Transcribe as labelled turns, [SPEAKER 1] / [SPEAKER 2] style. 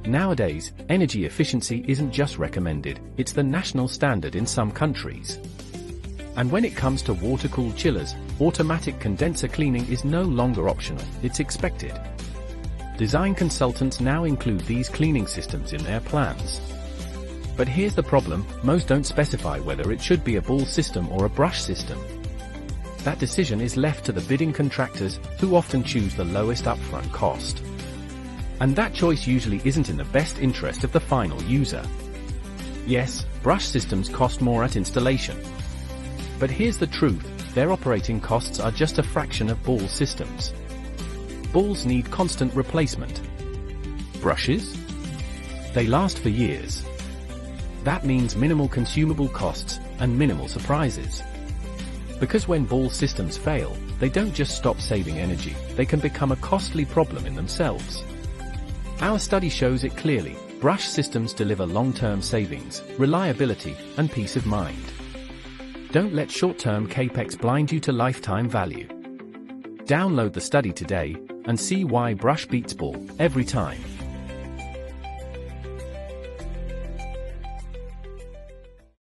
[SPEAKER 1] Nowadays, energy efficiency isn't just recommended, it's the national standard in some countries. And when it comes to water-cooled chillers, automatic condenser cleaning is no longer optional, it's expected. Design consultants now include these cleaning systems in their plans. But here's the problem, most don't specify whether it should be a ball system or a brush system. That decision is left to the bidding contractors, who often choose the lowest upfront cost. And that choice usually isn't in the best interest of the final user. Yes, brush systems cost more at installation. But here's the truth, their operating costs are just a fraction of ball systems. Balls need constant replacement. Brushes? They last for years. That means minimal consumable costs, and minimal surprises. Because when ball systems fail, they don't just stop saving energy, they can become a costly problem in themselves. Our study shows it clearly, brush systems deliver long-term savings, reliability, and peace of mind. Don't let short-term capex blind you to lifetime value. Download the study today, and see why brush beats ball every time.